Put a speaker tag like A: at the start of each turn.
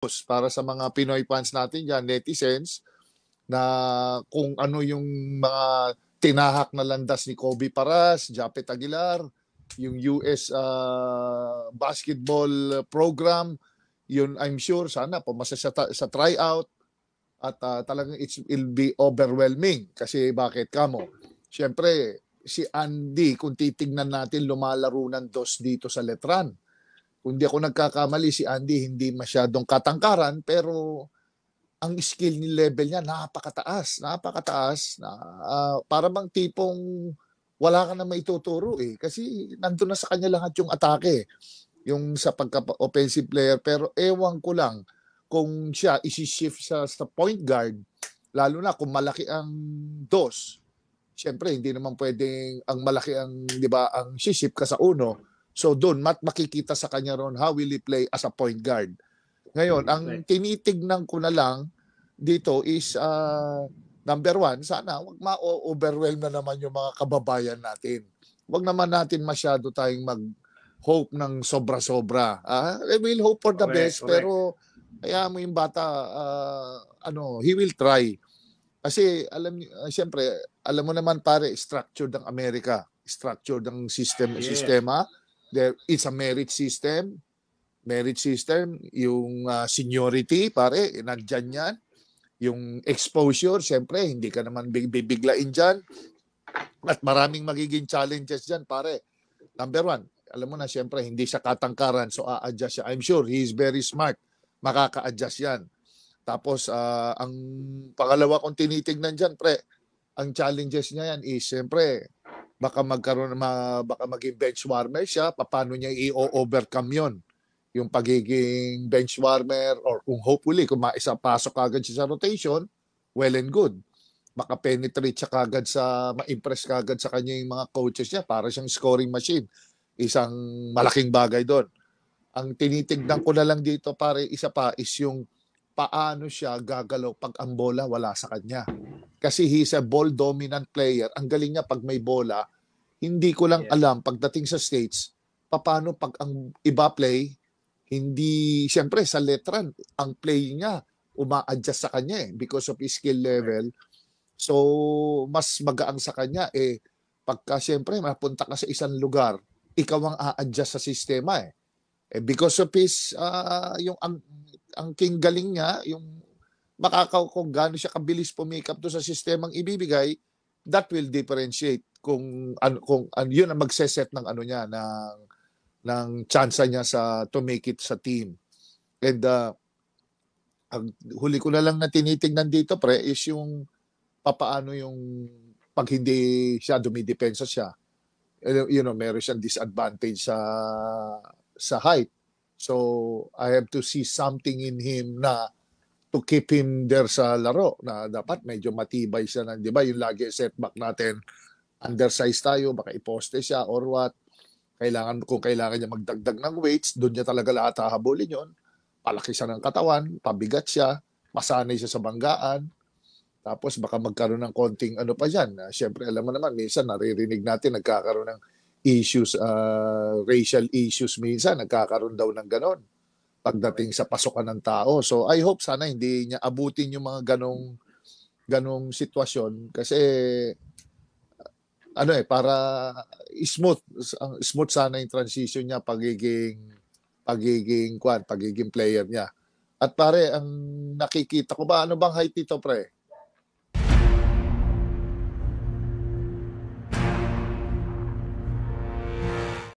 A: para sa mga Pinoy fans natin dyan, netizens, na kung ano yung mga tinahak na landas ni Kobe Paras, Japet Aguilar, yung US basketball program, yun I'm sure sana pumasa sa tryout at talagang it'll be overwhelming. Kasi bakit kamo? Siyempre, si Andy, kung titignan natin, lumalaro ng dos dito sa Letran. Kung di ako nagkakamali, si Andy hindi masyadong katangkaran, pero ang skill ni level niya napakataas, napakataas na para bang tipong wala ka na maituturo eh kasi nandun na sa kanya lahat yung atake, yung sa pagka-offensive player, pero ewan ko lang kung siya isi-shift sa point guard, lalo na kung malaki ang dos. Siyempre hindi naman pwedeng ang malaki ang 'di ba ang shift ka sa uno. So doon makikita sa kanya ron how will he play as a point guard. Ngayon, ang tinitignan ko na lang dito is number one, sana wag ma-overwhelm na naman yung mga kababayan natin. Wag naman natin masyado tayong mag-hope ng sobra-sobra. We'll hope for the best, pero kaya mo yung bata, he will try. Kasi siyempre, alam mo naman pare, structured ng Amerika, structured ng sistema. It's a merit system, yung seniority, pare, nandyan yan. Yung exposure, siyempre, hindi ka naman bibiglain dyan. At maraming magiging challenges dyan, pare. Number one, alam mo na, siyempre, hindi siya katangkaran, so a-adjust siya. I'm sure he's very smart. Makaka-adjust yan. Tapos, ang pangalawa kong tinitignan dyan, pre, ang challenges niya yan is, siyempre, baka maging bench warmer siya, paano niya i-overcome yon, yung pagiging bench warmer, or kung hopefully kung maisapasok agad siya sa rotation, well and good. Maka-penetrate siya kagad ma-impress kagad sa kanya yung mga coaches niya para siyang scoring machine. Isang malaking bagay doon. Ang tinitignan ko na lang dito pare, isa pa is yung paano siya gagalaw pag ang bola wala sa kanya. Kasi he's a ball dominant player. Ang galing niya pag may bola. Hindi ko lang alam pagdating sa States, paano pag ang iba play, hindi, siyempre sa Letran, ang play niya, uma-adjust sa kanya because of his skill level. So, mas magaang sa kanya pagka siyempre mapunta ka sa isang lugar, ikaw ang a-adjust sa sistema because of his, ang king galing niya, yung kung gaano siya kabilis pumikap to sa sistemang ibibigay, that will differentiate kung yun ang magseset ng niya, ng chance niya to make it sa team. And ang huli ko na lang na tinitingnan dito pre is yung papaano yung pag hindi siya dumidepensa siya. Meron siyang disadvantage sa height. So I have to see something in him na to keep him there sa laro, na dapat medyo matibay siya na, di ba? Yung lagi setback natin, undersized tayo, baka iposte siya or what. Kung kailangan niya magdagdag ng weights, doon niya talaga lahat hahabulin yon. Palaki siya ng katawan, pabigat siya, masanay siya sa banggaan. Tapos baka magkaroon ng konting pa dyan. Siyempre, alam mo naman, minsan naririnig natin nagkakaroon ng issues, racial issues minsan, nagkakaroon daw ng ganon pagdating sa pasukan ng tao. So I hope sana hindi niya abutin yung mga ganong sitwasyon kasi para smooth sana yung transition niya, pagiging player niya. At pare, ang nakikita ko ba, ano bang height nito pre?